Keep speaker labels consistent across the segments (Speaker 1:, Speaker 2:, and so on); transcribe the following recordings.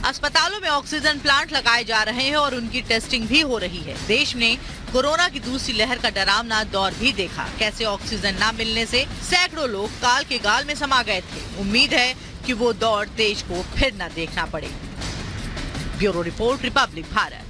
Speaker 1: अस्पतालों में oxygen plant लगाए जा रहे हैं और उनकी टेस्टिंग भी हो रही है। देश ने कोरोना की दूसरी लहर का डरावना दौर भी देखा। कैसे ऑक्सीजन न मिलने से सैकड़ों लोग काल के गाल में समा गए थे। उम्मीद है कि वो दौर देश को फिर न देखना पड़े। Bureau report, Republic Bharat.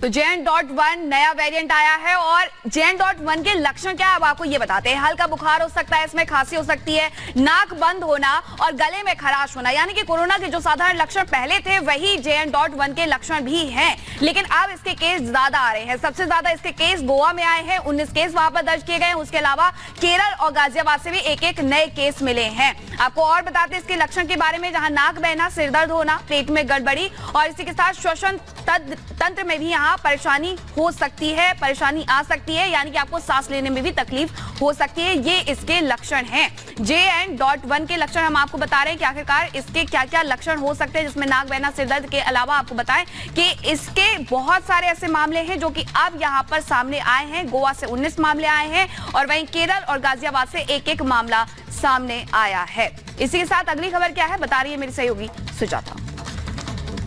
Speaker 2: तो JN.1 नया वेरिएंट आया है और JN.1 के लक्षण क्या है अब आपको ये बताते हैं। हल्का बुखार हो सकता है, इसमें खांसी हो सकती है, नाक बंद होना और गले में खराश होना, यानी कि कोरोना के जो साधारण लक्षण पहले थे वही JN.1 के लक्षण भी हैं, लेकिन अब इसके केस ज्यादा आ रहे हैं। सबसे ज्यादा इसके केस गोवा में आए हैं, 19 केस वहां पर दर्ज किए गए हैं। उसके अलावा केरल और गाजियाबाद से भी एक एक नए केस मिले हैं। आपको और बताते हैं इसके लक्षण के बारे में, जहां नाक बहना, सिर दर्द होना, पेट में गड़बड़ी और इसी के साथ श्वसन तंत्र में भी परेशानी हो सकती है, परेशानी आ सकती है, यानी कि आपको सांस लेने में भी तकलीफ हो सकती है। ये इसके लक्षण हैं। JN.1 के लक्षण हम आपको बता रहे हैं कि आखिरकार इसके क्या क्या लक्षण हो सकते हैं, जिसमें नाक बहना, सिर दर्द के अलावा आपको बताएं कि इसके बहुत सारे ऐसे मामले हैं जो कि अब यहाँ पर सामने आए हैं। गोवा से 19 मामले आए हैं और वहीं केरल और गाजियाबाद से एक एक मामला सामने आया है। इसी के साथ अगली खबर क्या है बता रही है मेरी सहयोगी सुजाता।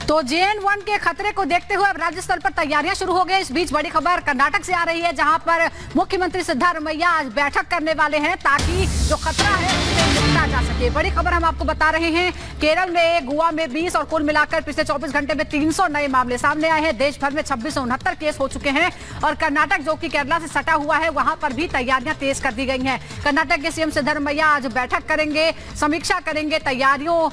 Speaker 3: तो JN.1 के खतरे को देखते हुए अब राज्य स्तर पर तैयारियां शुरू हो गई। इस बीच बड़ी खबर कर्नाटक से आ रही है, जहां पर मुख्यमंत्री सिद्धारमैया आज बैठक करने वाले हैं ताकि जो खतरा है उससे निपटा जा सके। बड़ी खबर हम आपको बता रहे हैं, केरल में, गोवा में 20 और कुल मिलाकर पिछले 24 घंटे में 300 नए मामले सामने आए हैं। देश भर में 2669 केस हो चुके हैं और कर्नाटक जो कि केरला से सटा हुआ है वहां पर भी तैयारियां तेज कर दी गई हैं। कर्नाटक के CM सिद्धारमैया आज बैठक करेंगे, समीक्षा करेंगे, तैयारियों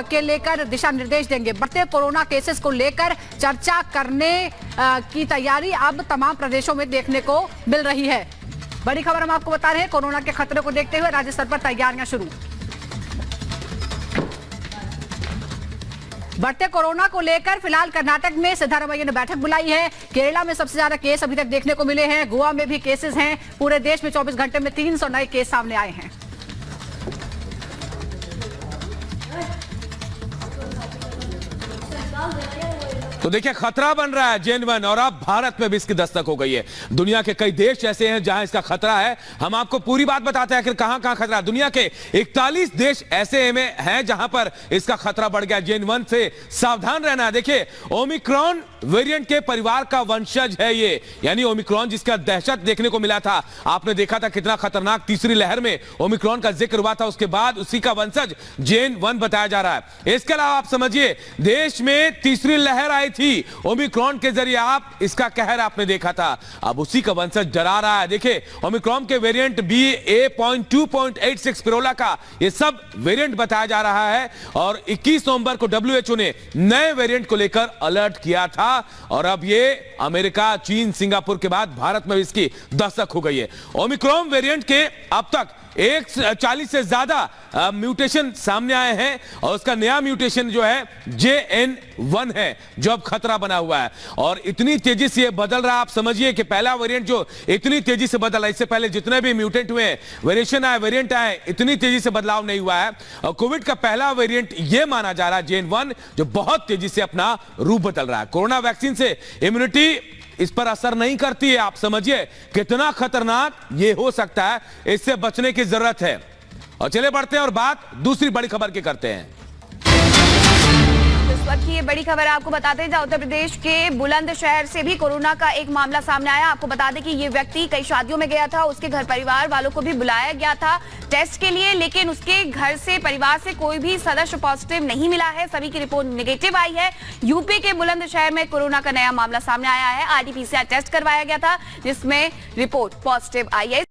Speaker 3: के लेकर दिशा निर्देश देंगे। बढ़ते कोरोना केसेस को लेकर चर्चा करने की तैयारी अब तमाम प्रदेशों में देखने को मिल रही है। बड़ी खबर हम आपको बता रहे हैं, कोरोना के खतरे को देखते हुए राज्य स्तर पर तैयारियां शुरू। बढ़ते कोरोना को लेकर फिलहाल कर्नाटक में सिद्धारमैया ने बैठक बुलाई है। केरला में सबसे ज्यादा केस अभी तक देखने को मिले हैं, गोवा में भी केसेस हैं। पूरे देश में 24 घंटे में 300 नए केस सामने आए हैं।
Speaker 4: तो देखिए, खतरा बन रहा है JN.1 और अब भारत में भी इसकी दस्तक हो गई है। दुनिया के कई देश ऐसे हैं जहां इसका खतरा है। हम आपको पूरी बात बताते हैं आखिर कहां खतरा। दुनिया के 41 देश ऐसे में हैं जहां पर इसका खतरा बढ़ गया। JN.1 से सावधान रहना है। देखिए, ओमिक्रॉन वेरिएंट के परिवार का वंशज है ये, यानी ओमिक्रॉन जिसका दहशत देखने को मिला था। आपने देखा था कितना खतरनाक तीसरी लहर में ओमिक्रॉन का जिक्र हुआ था, उसके बाद उसी का वंशज JN.1 बताया जा रहा है। इसके अलावा आप समझिए, देश में तीसरी लहर आई थी ओमिक्रॉन के जरिए, आप इसका कहर आपने देखा था, अब उसी का वंशज डरा रहा है। देखिए, ओमिक्रॉन के वेरिएंट BA.2.86 पिरोला का ये सब वेरिएंट बताया जा रहा है और 21 नवंबर को WHO ने नए वेरिएंट को लेकर अलर्ट किया था और अब ये अमेरिका, चीन, सिंगापुर के बाद भारत में इसकी दस्तक हो गई है। ओमिक्रॉन वेरिएंट के अब तक 40 से ज्यादा म्यूटेशन सामने आए हैं और उसका नया म्यूटेशन जो है JN.1 है, जो अब खतरा बना हुआ है और इतनी तेजी से बदल रहा है। आप समझिए कि पहला वेरिएंट जो इतनी तेजी से बदला, इससे पहले जितने भी म्यूटेंट हुए, वेरिएंट आए, इतनी तेजी से बदलाव नहीं हुआ है। और कोविड का पहला वेरिएंट यह माना जा रहा है JN.1, जो बहुत तेजी से अपना रूप बदल रहा है। कोरोना वैक्सीन से इम्यूनिटी इस पर असर नहीं करती है। आप समझिए कितना खतरनाक ये हो सकता है, इससे बचने की जरूरत है। और चले बढ़ते हैं और बात दूसरी बड़ी खबर की करते हैं।
Speaker 2: इस वक्त की ये बड़ी खबर आपको बताते हैं, जहां उत्तर प्रदेश के बुलंदशहर से भी कोरोना का एक मामला सामने आया। आपको बता दें कि ये व्यक्ति कई शादियों में गया था, उसके घर परिवार वालों को भी बुलाया गया था टेस्ट के लिए, लेकिन उसके घर से, परिवार से कोई भी सदस्य पॉजिटिव नहीं मिला है। सभी की रिपोर्ट नेगेटिव आई है। यूपी के बुलंदशहर में कोरोना का नया मामला सामने आया है। RT-PCR टेस्ट करवाया गया था जिसमें रिपोर्ट पॉजिटिव आई है।